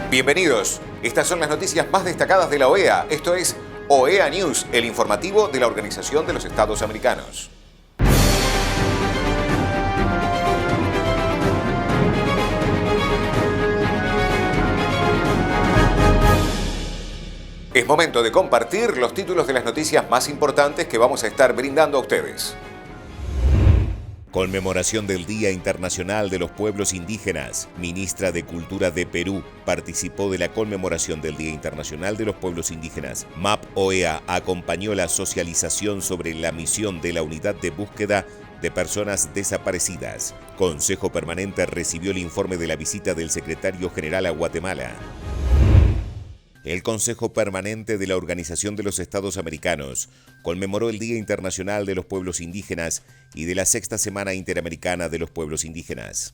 Bienvenidos. Estas son las noticias más destacadas de la OEA. Esto es OEA News, el informativo de la Organización de los Estados Americanos. Es momento de compartir los títulos de las noticias más importantes que vamos a estar brindando a ustedes. Conmemoración del Día Internacional de los Pueblos Indígenas. Ministra de Cultura de Perú participó de la conmemoración del Día Internacional de los Pueblos Indígenas. MAP OEA acompañó la socialización sobre la misión de la Unidad de Búsqueda de Personas Desaparecidas. Consejo Permanente recibió el informe de la visita del Secretario General a Guatemala. El Consejo Permanente de la Organización de los Estados Americanos conmemoró el Día Internacional de los Pueblos Indígenas y de la Sexta Semana Interamericana de los Pueblos Indígenas.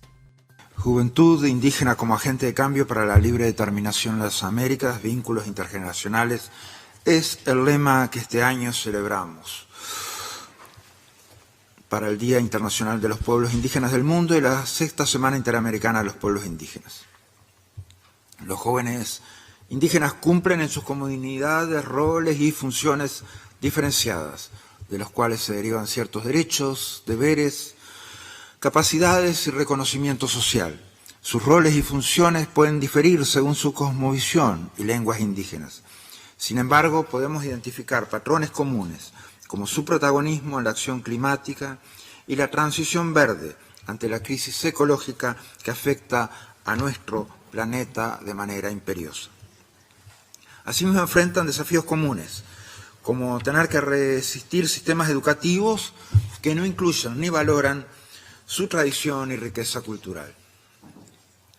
Juventud indígena como agente de cambio para la libre determinación de las Américas, vínculos intergeneracionales, es el lema que este año celebramos para el Día Internacional de los Pueblos Indígenas del Mundo y la Sexta Semana Interamericana de los Pueblos Indígenas. Los jóvenes indígenas cumplen en sus comunidades roles y funciones diferenciadas, de los cuales se derivan ciertos derechos, deberes, capacidades y reconocimiento social. Sus roles y funciones pueden diferir según su cosmovisión y lenguas indígenas. Sin embargo, podemos identificar patrones comunes, como su protagonismo en la acción climática y la transición verde ante la crisis ecológica que afecta a nuestro planeta de manera imperiosa. Asimismo enfrentan desafíos comunes, como tener que resistir sistemas educativos que no incluyan ni valoran su tradición y riqueza cultural.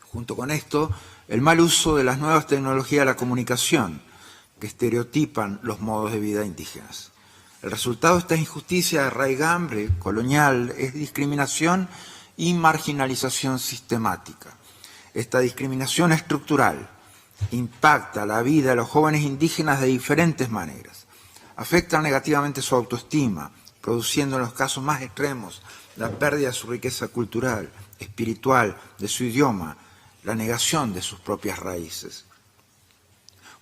Junto con esto, el mal uso de las nuevas tecnologías de la comunicación, que estereotipan los modos de vida indígenas. El resultado de esta injusticia arraigambre colonial es discriminación y marginalización sistemática. Esta discriminación estructural impacta la vida de los jóvenes indígenas de diferentes maneras. Afecta negativamente su autoestima, produciendo en los casos más extremos la pérdida de su riqueza cultural, espiritual, de su idioma, la negación de sus propias raíces.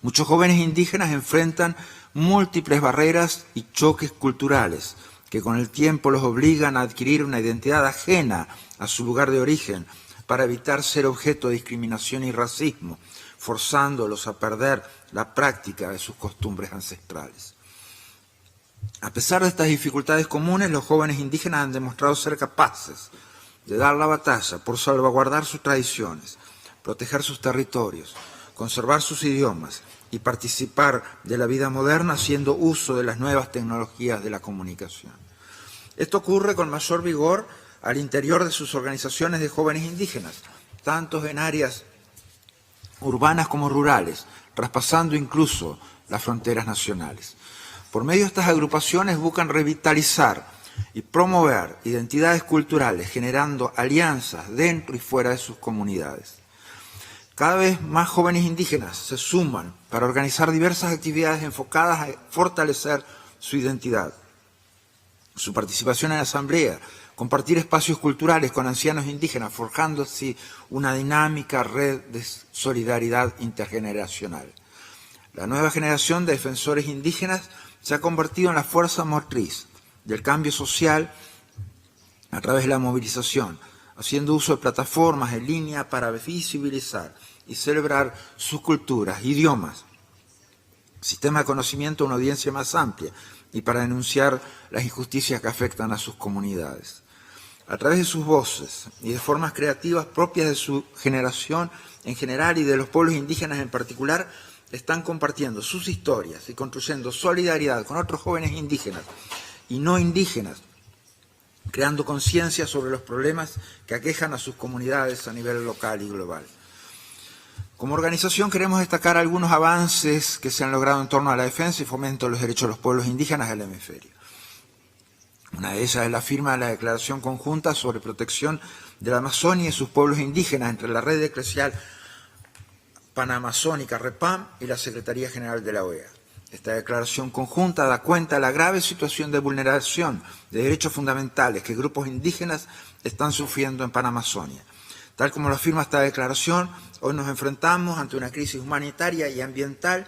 Muchos jóvenes indígenas enfrentan múltiples barreras y choques culturales que con el tiempo los obligan a adquirir una identidad ajena a su lugar de origen para evitar ser objeto de discriminación y racismo, forzándolos a perder la práctica de sus costumbres ancestrales. A pesar de estas dificultades comunes, los jóvenes indígenas han demostrado ser capaces de dar la batalla por salvaguardar sus tradiciones, proteger sus territorios, conservar sus idiomas y participar de la vida moderna haciendo uso de las nuevas tecnologías de la comunicación. Esto ocurre con mayor vigor al interior de sus organizaciones de jóvenes indígenas, tanto en áreas urbanas como rurales, traspasando incluso las fronteras nacionales. Por medio de estas agrupaciones buscan revitalizar y promover identidades culturales, generando alianzas dentro y fuera de sus comunidades. Cada vez más jóvenes indígenas se suman para organizar diversas actividades enfocadas a fortalecer su identidad, su participación en la asamblea, compartir espacios culturales con ancianos indígenas, forjando así una dinámica red de solidaridad intergeneracional. La nueva generación de defensores indígenas se ha convertido en la fuerza motriz del cambio social a través de la movilización, haciendo uso de plataformas en línea para visibilizar y celebrar sus culturas, idiomas, sistema de conocimiento a una audiencia más amplia y para denunciar las injusticias que afectan a sus comunidades. A través de sus voces y de formas creativas propias de su generación en general y de los pueblos indígenas en particular, están compartiendo sus historias y construyendo solidaridad con otros jóvenes indígenas y no indígenas, creando conciencia sobre los problemas que aquejan a sus comunidades a nivel local y global. Como organización queremos destacar algunos avances que se han logrado en torno a la defensa y fomento de los derechos de los pueblos indígenas del hemisferio. Una de ellas es la firma de la Declaración Conjunta sobre Protección de la Amazonia y sus pueblos indígenas entre la Red Eclesial Panamazónica, REPAM, y la Secretaría General de la OEA. Esta declaración conjunta da cuenta de la grave situación de vulneración de derechos fundamentales que grupos indígenas están sufriendo en Panamazonia. Tal como lo afirma esta declaración, hoy nos enfrentamos ante una crisis humanitaria y ambiental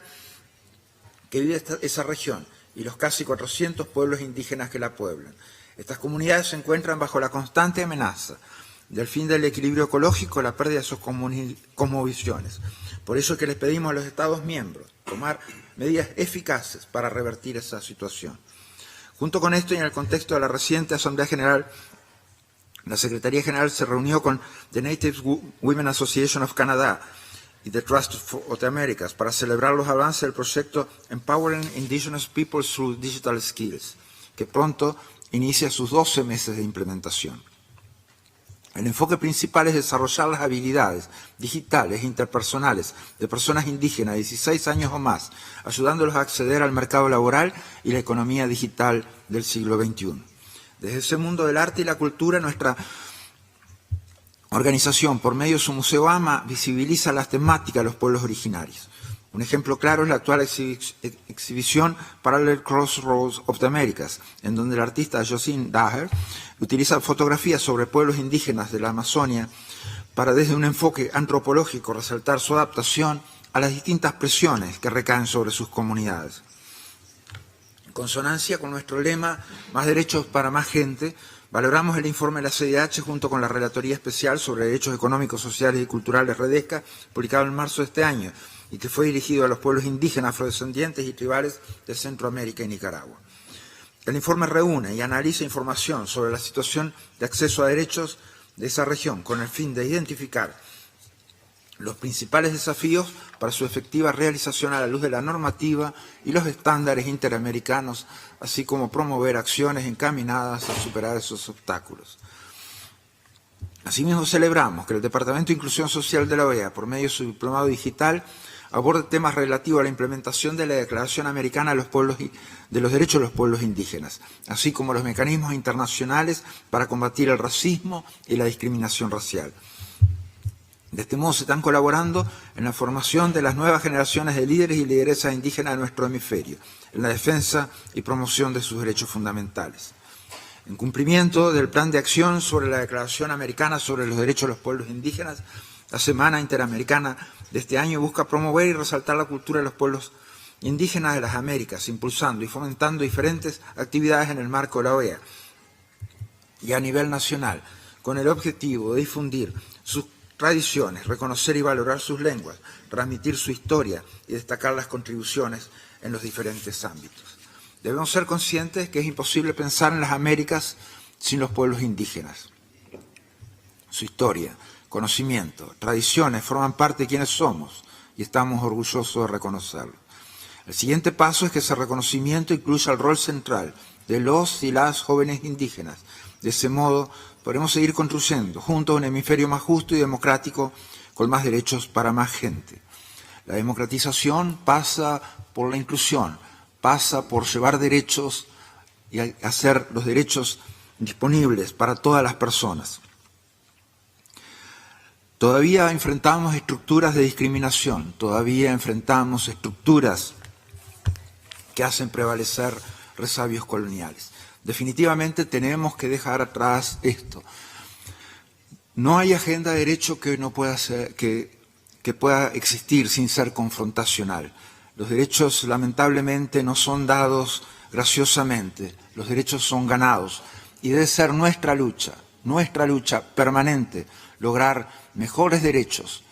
que vive esa región y los casi 400 pueblos indígenas que la pueblan. Estas comunidades se encuentran bajo la constante amenaza del fin del equilibrio ecológico, la pérdida de sus cosmovisiones. Por eso es que les pedimos a los Estados miembros tomar medidas eficaces para revertir esa situación. Junto con esto y en el contexto de la reciente Asamblea General, la Secretaría General se reunió con The Native Women Association of Canada y The Trust of the Americas para celebrar los avances del proyecto Empowering Indigenous People Through Digital Skills, que pronto inicia sus 12 meses de implementación. El enfoque principal es desarrollar las habilidades digitales e interpersonales de personas indígenas de 16 años o más, ayudándolos a acceder al mercado laboral y la economía digital del siglo XXI. Desde ese mundo del arte y la cultura, nuestra organización, por medio de su Museo AMA, visibiliza las temáticas de los pueblos originarios. Un ejemplo claro es la actual exhibición Parallel Crossroads of the Americas, en donde el artista Josine Daher utiliza fotografías sobre pueblos indígenas de la Amazonia para, desde un enfoque antropológico, resaltar su adaptación a las distintas presiones que recaen sobre sus comunidades. En consonancia con nuestro lema, más derechos para más gente, valoramos el informe de la CIDH junto con la Relatoría Especial sobre Derechos Económicos, Sociales y Culturales REDESCA, publicado en marzo de este año, y que fue dirigido a los pueblos indígenas, afrodescendientes y tribales de Centroamérica y Nicaragua. El informe reúne y analiza información sobre la situación de acceso a derechos de esa región, con el fin de identificar los principales desafíos para su efectiva realización a la luz de la normativa y los estándares interamericanos, así como promover acciones encaminadas a superar esos obstáculos. Asimismo, celebramos que el Departamento de Inclusión Social de la OEA, por medio de su diplomado digital, aborde temas relativos a la implementación de la Declaración Americana de los Derechos de los Pueblos Indígenas, así como los mecanismos internacionales para combatir el racismo y la discriminación racial. De este modo se están colaborando en la formación de las nuevas generaciones de líderes y lideresas indígenas de nuestro hemisferio, en la defensa y promoción de sus derechos fundamentales. En cumplimiento del Plan de Acción sobre la Declaración Americana sobre los Derechos de los Pueblos Indígenas, la Semana Interamericana de este año busca promover y resaltar la cultura de los pueblos indígenas de las Américas, impulsando y fomentando diferentes actividades en el marco de la OEA y a nivel nacional, con el objetivo de difundir sus tradiciones, reconocer y valorar sus lenguas, transmitir su historia y destacar las contribuciones en los diferentes ámbitos. Debemos ser conscientes que es imposible pensar en las Américas sin los pueblos indígenas. Su historia, conocimiento, tradiciones forman parte de quienes somos y estamos orgullosos de reconocerlo. El siguiente paso es que ese reconocimiento incluya el rol central de los y las jóvenes indígenas. De ese modo, podremos seguir construyendo juntos un hemisferio más justo y democrático con más derechos para más gente. La democratización pasa por la inclusión, pasa por llevar derechos y hacer los derechos disponibles para todas las personas. Todavía enfrentamos estructuras de discriminación, todavía enfrentamos estructuras que hacen prevalecer resabios coloniales. Definitivamente tenemos que dejar atrás esto. No hay agenda de derecho que no pueda ser, que pueda existir sin ser confrontacional. Los derechos, lamentablemente, no son dados graciosamente. Los derechos son ganados. Y debe ser nuestra lucha permanente, lograr mejores derechos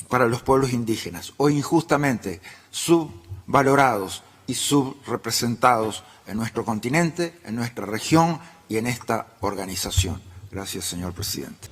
para los pueblos indígenas, hoy injustamente subvalorados y subrepresentados en nuestro continente, en nuestra región y en esta organización. Gracias, señor presidente.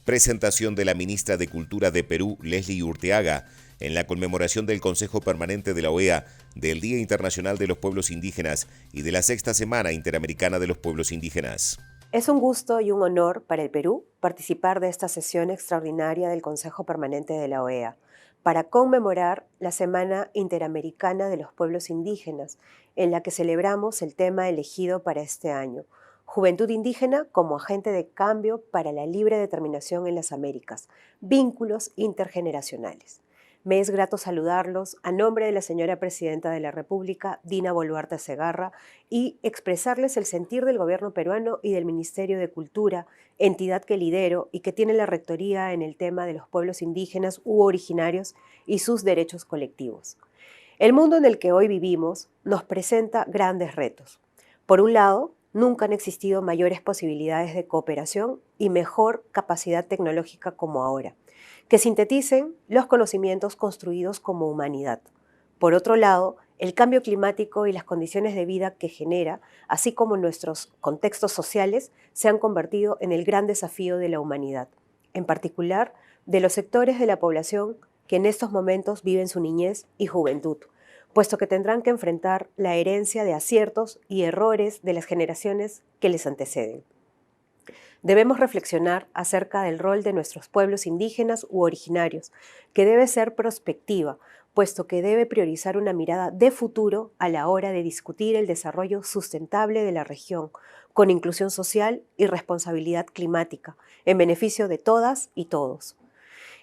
Presentación de la ministra de Cultura de Perú, Leslie Urteaga, en la conmemoración del Consejo Permanente de la OEA, del Día Internacional de los Pueblos Indígenas y de la Sexta Semana Interamericana de los Pueblos Indígenas. Es un gusto y un honor para el Perú participar de esta sesión extraordinaria del Consejo Permanente de la OEA para conmemorar la Semana Interamericana de los Pueblos Indígenas, en la que celebramos el tema elegido para este año, Juventud Indígena como agente de cambio para la libre determinación en las Américas, vínculos intergeneracionales. Me es grato saludarlos a nombre de la señora Presidenta de la República, Dina Boluarte Segarra, y expresarles el sentir del gobierno peruano y del Ministerio de Cultura, entidad que lidero y que tiene la rectoría en el tema de los pueblos indígenas u originarios y sus derechos colectivos. El mundo en el que hoy vivimos nos presenta grandes retos. Por un lado, nunca han existido mayores posibilidades de cooperación y mejor capacidad tecnológica como ahora, que sinteticen los conocimientos construidos como humanidad. Por otro lado, el cambio climático y las condiciones de vida que genera, así como nuestros contextos sociales, se han convertido en el gran desafío de la humanidad, en particular de los sectores de la población que en estos momentos viven su niñez y juventud, puesto que tendrán que enfrentar la herencia de aciertos y errores de las generaciones que les anteceden. Debemos reflexionar acerca del rol de nuestros pueblos indígenas u originarios, que debe ser prospectiva, puesto que debe priorizar una mirada de futuro a la hora de discutir el desarrollo sustentable de la región, con inclusión social y responsabilidad climática, en beneficio de todas y todos.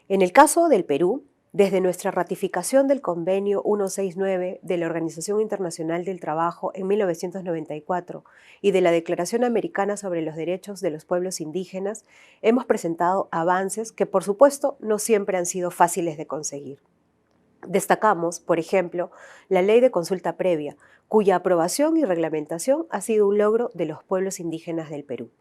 En el caso del Perú, desde nuestra ratificación del Convenio 169 de la Organización Internacional del Trabajo en 1994 y de la Declaración Americana sobre los Derechos de los Pueblos Indígenas, hemos presentado avances que, por supuesto, no siempre han sido fáciles de conseguir. Destacamos, por ejemplo, la Ley de Consulta Previa, cuya aprobación y reglamentación ha sido un logro de los pueblos indígenas del Perú.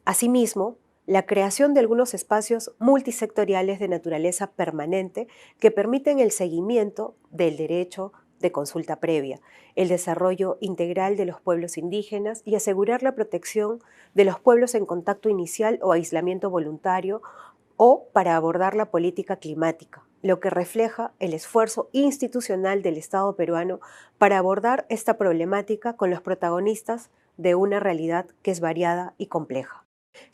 Asimismo, la creación de algunos espacios multisectoriales de naturaleza permanente que permiten el seguimiento del derecho de consulta previa, el desarrollo integral de los pueblos indígenas y asegurar la protección de los pueblos en contacto inicial o aislamiento voluntario o para abordar la política climática, lo que refleja el esfuerzo institucional del Estado peruano para abordar esta problemática con los protagonistas de una realidad que es variada y compleja.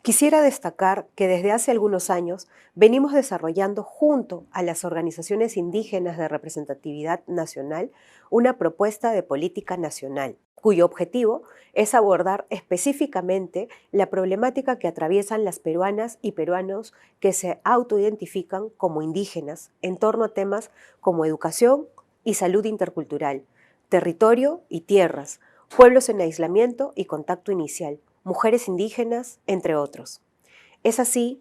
Quisiera destacar que desde hace algunos años venimos desarrollando junto a las organizaciones indígenas de representatividad nacional una propuesta de política nacional, cuyo objetivo es abordar específicamente la problemática que atraviesan las peruanas y peruanos que se autoidentifican como indígenas en torno a temas como educación y salud intercultural, territorio y tierras, pueblos en aislamiento y contacto inicial, mujeres indígenas, entre otros. Es así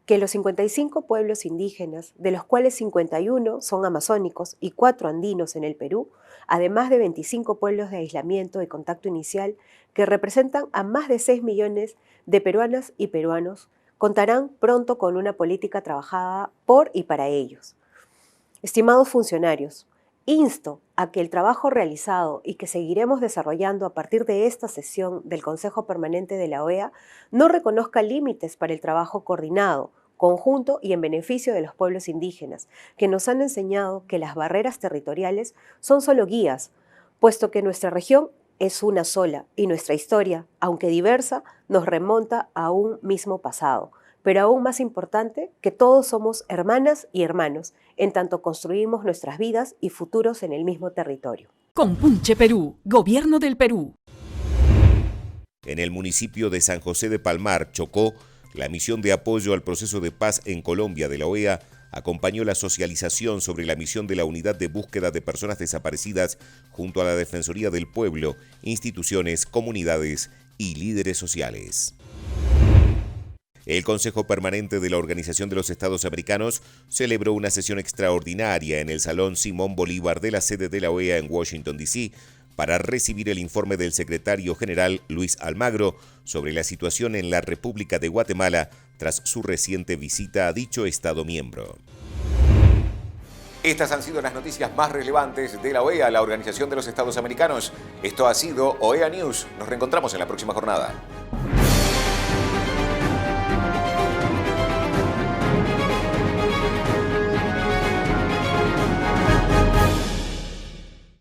que los 55 pueblos indígenas, de los cuales 51 son amazónicos y 4 andinos en el Perú, además de 25 pueblos de aislamiento y contacto inicial, que representan a más de 6 millones de peruanas y peruanos, contarán pronto con una política trabajada por y para ellos. Estimados funcionarios, insto a que el trabajo realizado y que seguiremos desarrollando a partir de esta sesión del Consejo Permanente de la OEA no reconozca límites para el trabajo coordinado, conjunto y en beneficio de los pueblos indígenas, que nos han enseñado que las barreras territoriales son solo guías, puesto que nuestra región es una sola y nuestra historia, aunque diversa, nos remonta a un mismo pasado. Pero aún más importante, que todos somos hermanas y hermanos, en tanto construimos nuestras vidas y futuros en el mismo territorio. Compunche Perú, Gobierno del Perú. En el municipio de San José de Palmar, Chocó, la misión de apoyo al proceso de paz en Colombia de la OEA acompañó la socialización sobre la misión de la Unidad de Búsqueda de Personas Desaparecidas junto a la Defensoría del Pueblo, instituciones, comunidades y líderes sociales. El Consejo Permanente de la Organización de los Estados Americanos celebró una sesión extraordinaria en el Salón Simón Bolívar de la sede de la OEA en Washington, D.C., para recibir el informe del secretario general Luis Almagro sobre la situación en la República de Guatemala tras su reciente visita a dicho Estado miembro. Estas han sido las noticias más relevantes de la OEA, la Organización de los Estados Americanos. Esto ha sido OEA News. Nos reencontramos en la próxima jornada.